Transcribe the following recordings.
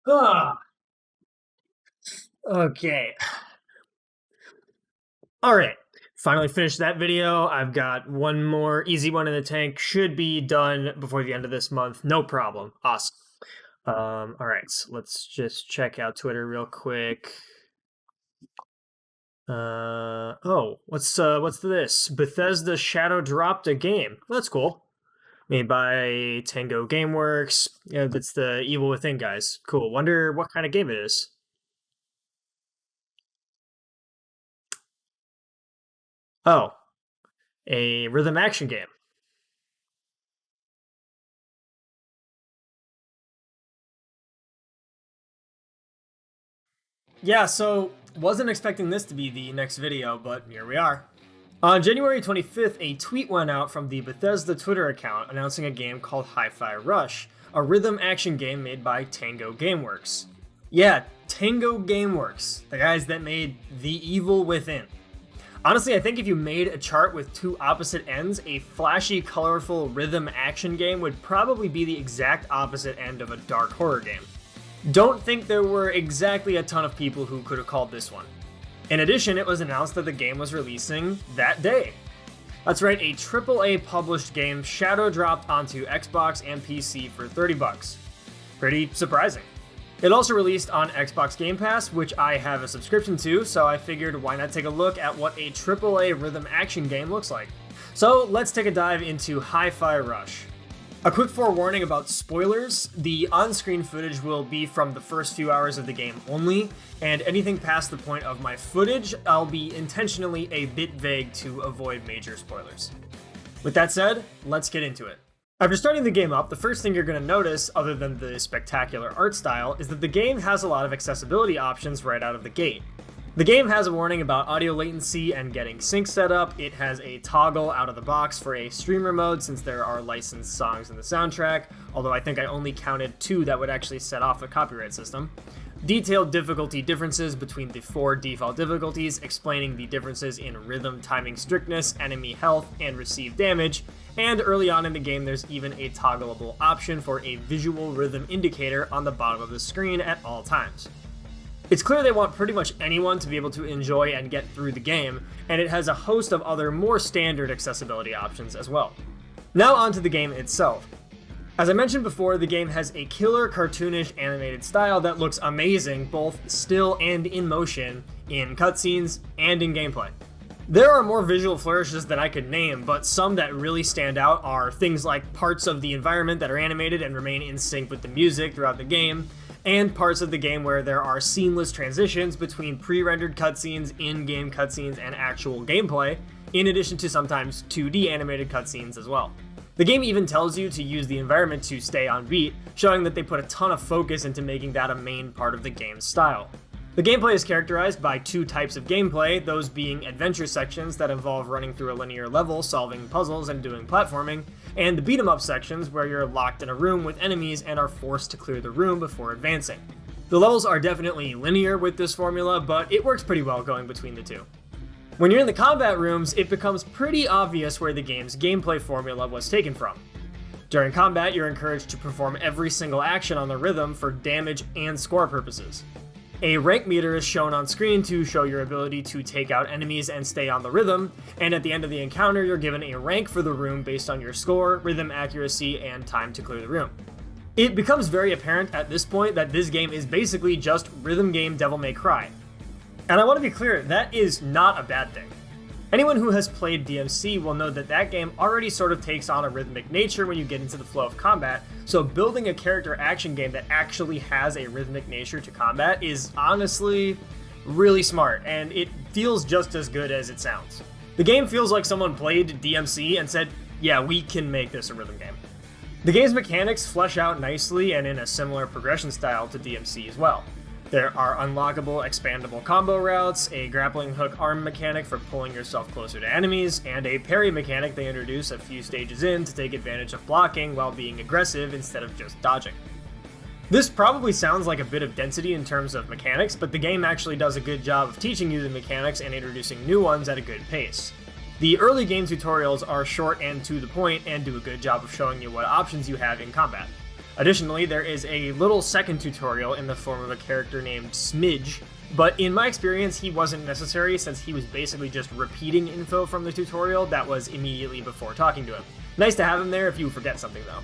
Ah, okay. All right. Finally finished that video. I've got one more easy one in the tank. Should be done before the end of this month. No problem. Awesome. All right. So let's just check out Twitter real quick. What's this? Bethesda Shadow dropped a game. That's cool. Made by Tango Gameworks. Yeah, that's the Evil Within guys. Cool. Wonder what kind of game it is. Oh, a rhythm action game. Yeah, so wasn't expecting this to be the next video, but here we are. On January 25th, a tweet went out from the Bethesda Twitter account announcing a game called Hi-Fi Rush, a rhythm action game made by Tango Gameworks. Yeah, Tango Gameworks, the guys that made The Evil Within. Honestly, I think if you made a chart with two opposite ends, a flashy, colorful rhythm action game would probably be the exact opposite end of a dark horror game. Don't think there were exactly a ton of people who could have called this one. In addition, it was announced that the game was releasing that day. That's right, a AAA published game shadow dropped onto Xbox and PC for $30. Pretty surprising. It also released on Xbox Game Pass, which I have a subscription to, so I figured why not take a look at what a AAA rhythm action game looks like. So let's take a dive into Hi-Fi Rush. A quick forewarning about spoilers, the on-screen footage will be from the first few hours of the game only, and anything past the point of my footage, I'll be intentionally a bit vague to avoid major spoilers. With that said, let's get into it. After starting the game up, the first thing you're going to notice, other than the spectacular art style, is that the game has a lot of accessibility options right out of the gate. The game has a warning about audio latency and getting sync set up. It has a toggle out of the box for a streamer mode since there are licensed songs in the soundtrack, although I think I only counted 2 that would actually set off the copyright system. Detailed difficulty differences between the 4 default difficulties, explaining the differences in rhythm, timing, strictness, enemy health, and received damage, and early on in the game there's even a toggleable option for a visual rhythm indicator on the bottom of the screen at all times. It's clear they want pretty much anyone to be able to enjoy and get through the game, and it has a host of other more standard accessibility options as well. Now onto the game itself. As I mentioned before, the game has a killer cartoonish animated style that looks amazing both still and in motion, in cutscenes and in gameplay. There are more visual flourishes than I could name, but some that really stand out are things like parts of the environment that are animated and remain in sync with the music throughout the game, and parts of the game where there are seamless transitions between pre-rendered cutscenes, in-game cutscenes, and actual gameplay, in addition to sometimes 2D animated cutscenes as well. The game even tells you to use the environment to stay on beat, showing that they put a ton of focus into making that a main part of the game's style. The gameplay is characterized by 2 types of gameplay, those being adventure sections that involve running through a linear level, solving puzzles, and doing platforming, and the beat-em-up sections where you're locked in a room with enemies and are forced to clear the room before advancing. The levels are definitely linear with this formula, but it works pretty well going between the 2. When you're in the combat rooms, it becomes pretty obvious where the game's gameplay formula was taken from. During combat, you're encouraged to perform every single action on the rhythm for damage and score purposes. A rank meter is shown on screen to show your ability to take out enemies and stay on the rhythm, and at the end of the encounter you're given a rank for the room based on your score, rhythm accuracy, and time to clear the room. It becomes very apparent at this point that this game is basically just rhythm game Devil May Cry. And I want to be clear, that is not a bad thing. Anyone who has played DMC will know that that game already sort of takes on a rhythmic nature when you get into the flow of combat, so building a character action game that actually has a rhythmic nature to combat is honestly really smart, and it feels just as good as it sounds. The game feels like someone played DMC and said, yeah, we can make this a rhythm game. The game's mechanics flesh out nicely and in a similar progression style to DMC as well. There are unlockable, expandable combo routes, a grappling hook arm mechanic for pulling yourself closer to enemies, and a parry mechanic they introduce a few stages in to take advantage of blocking while being aggressive instead of just dodging. This probably sounds like a bit of density in terms of mechanics, but the game actually does a good job of teaching you the mechanics and introducing new ones at a good pace. The early game tutorials are short and to the point and do a good job of showing you what options you have in combat. Additionally, there is a little second tutorial in the form of a character named Smidge, but in my experience, he wasn't necessary since he was basically just repeating info from the tutorial that was immediately before talking to him. Nice to have him there if you forget something though.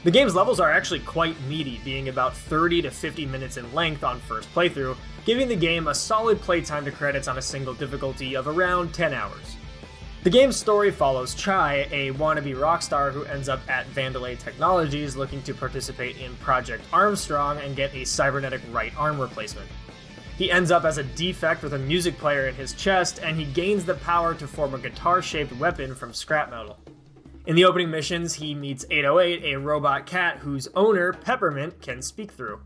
The game's levels are actually quite meaty, being about 30 to 50 minutes in length on first playthrough, giving the game a solid playtime to credits on a single difficulty of around 10 hours. The game's story follows Chai, a wannabe rock star who ends up at Vandalay Technologies looking to participate in Project Armstrong and get a cybernetic right arm replacement. He ends up as a defect with a music player in his chest, and he gains the power to form a guitar-shaped weapon from scrap metal. In the opening missions, he meets 808, a robot cat whose owner, Peppermint, can speak through.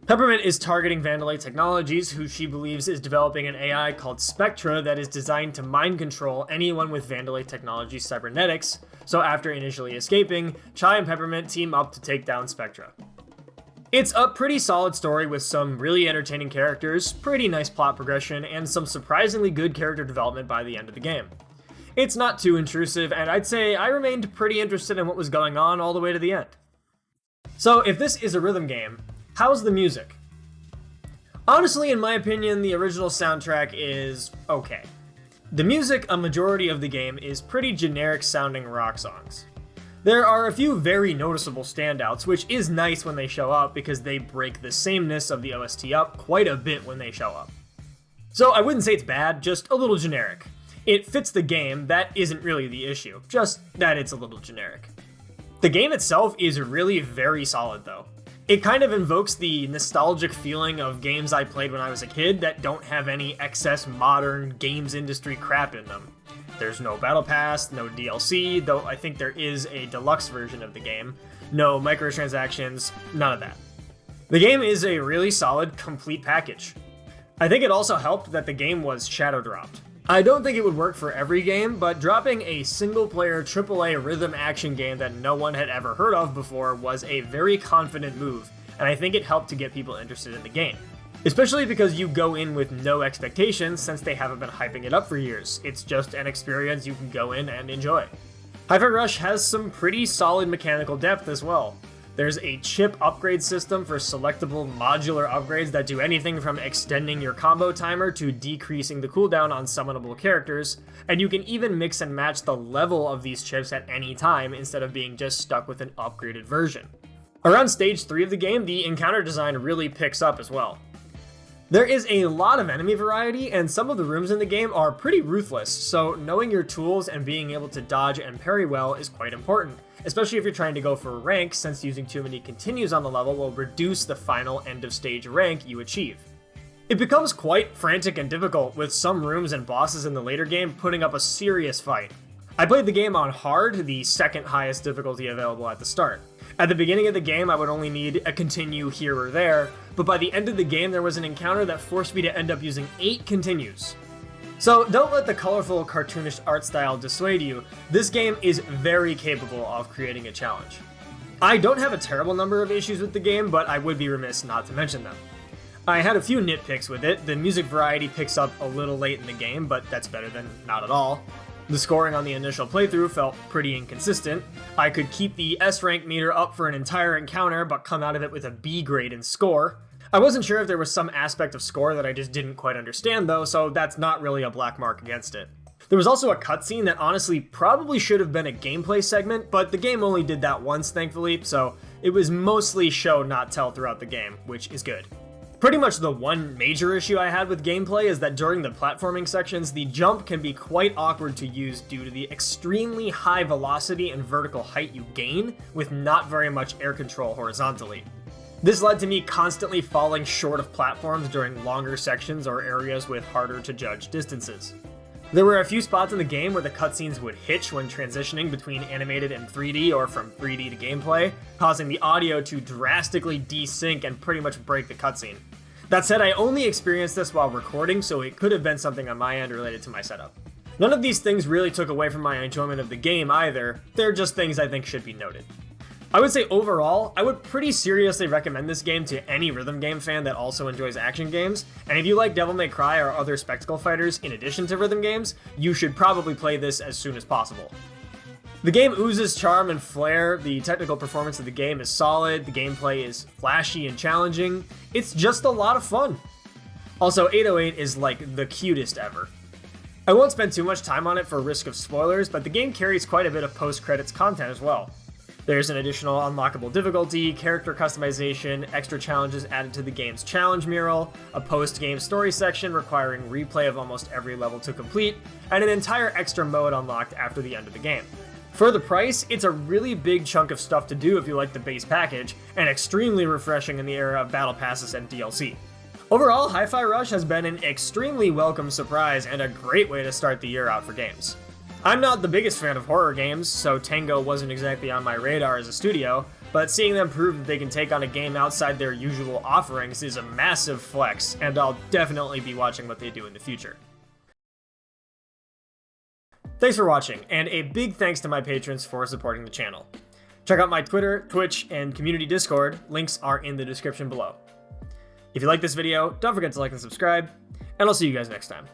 Peppermint is targeting Vandalay Technologies, who she believes is developing an AI called Spectra that is designed to mind control anyone with Vandalay Technologies cybernetics, so after initially escaping, Chai and Peppermint team up to take down Spectra. It's a pretty solid story with some really entertaining characters, pretty nice plot progression, and some surprisingly good character development by the end of the game. It's not too intrusive, and I'd say I remained pretty interested in what was going on all the way to the end. So if this is a rhythm game, how's the music? Honestly, in my opinion, the original soundtrack is okay. The music, a majority of the game, is pretty generic sounding rock songs. There are a few very noticeable standouts, which is nice when they show up because they break the sameness of the OST up quite a bit when they show up. So I wouldn't say it's bad, just a little generic. It fits the game, that isn't really the issue, just that it's a little generic. The game itself is really very solid though. It kind of invokes the nostalgic feeling of games I played when I was a kid that don't have any excess modern games industry crap in them. There's no battle pass, no DLC, though I think there is a deluxe version of the game, no microtransactions, none of that. The game is a really solid, complete package. I think it also helped that the game was shadow dropped. I don't think it would work for every game, but dropping a single-player AAA rhythm action game that no one had ever heard of before was a very confident move, and I think it helped to get people interested in the game. Especially because you go in with no expectations since they haven't been hyping it up for years. It's just an experience you can go in and enjoy. Hi-Fi Rush has some pretty solid mechanical depth as well. There's a chip upgrade system for selectable modular upgrades that do anything from extending your combo timer to decreasing the cooldown on summonable characters, and you can even mix and match the level of these chips at any time instead of being just stuck with an upgraded version. Around stage 3 of the game, the encounter design really picks up as well. There is a lot of enemy variety, and some of the rooms in the game are pretty ruthless, so knowing your tools and being able to dodge and parry well is quite important, especially if you're trying to go for a rank, since using too many continues on the level will reduce the final end of stage rank you achieve. It becomes quite frantic and difficult, with some rooms and bosses in the later game putting up a serious fight. I played the game on hard, the second highest difficulty available at the start. At the beginning of the game, I would only need a continue here or there, but by the end of the game there was an encounter that forced me to end up using 8 continues. So don't let the colorful, cartoonish art style dissuade you. This game is very capable of creating a challenge. I don't have a terrible number of issues with the game, but I would be remiss not to mention them. I had a few nitpicks with it. The music variety picks up a little late in the game, but that's better than not at all. The scoring on the initial playthrough felt pretty inconsistent. I could keep the S rank meter up for an entire encounter, but come out of it with a B grade in score. I wasn't sure if there was some aspect of score that I just didn't quite understand though, so that's not really a black mark against it. There was also a cutscene that honestly probably should have been a gameplay segment, but the game only did that once thankfully, so it was mostly show not tell throughout the game, which is good. Pretty much the one major issue I had with gameplay is that during the platforming sections, the jump can be quite awkward to use due to the extremely high velocity and vertical height you gain, with not very much air control horizontally. This led to me constantly falling short of platforms during longer sections or areas with harder to judge distances. There were a few spots in the game where the cutscenes would hitch when transitioning between animated and 3D or from 3D to gameplay, causing the audio to drastically desync and pretty much break the cutscene. That said, I only experienced this while recording, so it could have been something on my end related to my setup. None of these things really took away from my enjoyment of the game either, they're just things I think should be noted. I would say overall, I would pretty seriously recommend this game to any rhythm game fan that also enjoys action games, and if you like Devil May Cry or other spectacle fighters in addition to rhythm games, you should probably play this as soon as possible. The game oozes charm and flair, the technical performance of the game is solid, the gameplay is flashy and challenging, it's just a lot of fun. Also, 808 is like the cutest ever. I won't spend too much time on it for risk of spoilers, but the game carries quite a bit of post-credits content as well. There's an additional unlockable difficulty, character customization, extra challenges added to the game's challenge mural, a post-game story section requiring replay of almost every level to complete, and an entire extra mode unlocked after the end of the game. For the price, it's a really big chunk of stuff to do if you like the base package, and extremely refreshing in the era of battle passes and DLC. Overall, Hi-Fi Rush has been an extremely welcome surprise and a great way to start the year out for games. I'm not the biggest fan of horror games, so Tango wasn't exactly on my radar as a studio, but seeing them prove that they can take on a game outside their usual offerings is a massive flex, and I'll definitely be watching what they do in the future. Thanks for watching, and a big thanks to my patrons for supporting the channel. Check out my Twitter, Twitch, and community Discord, links are in the description below. If you like this video, don't forget to like and subscribe, and I'll see you guys next time.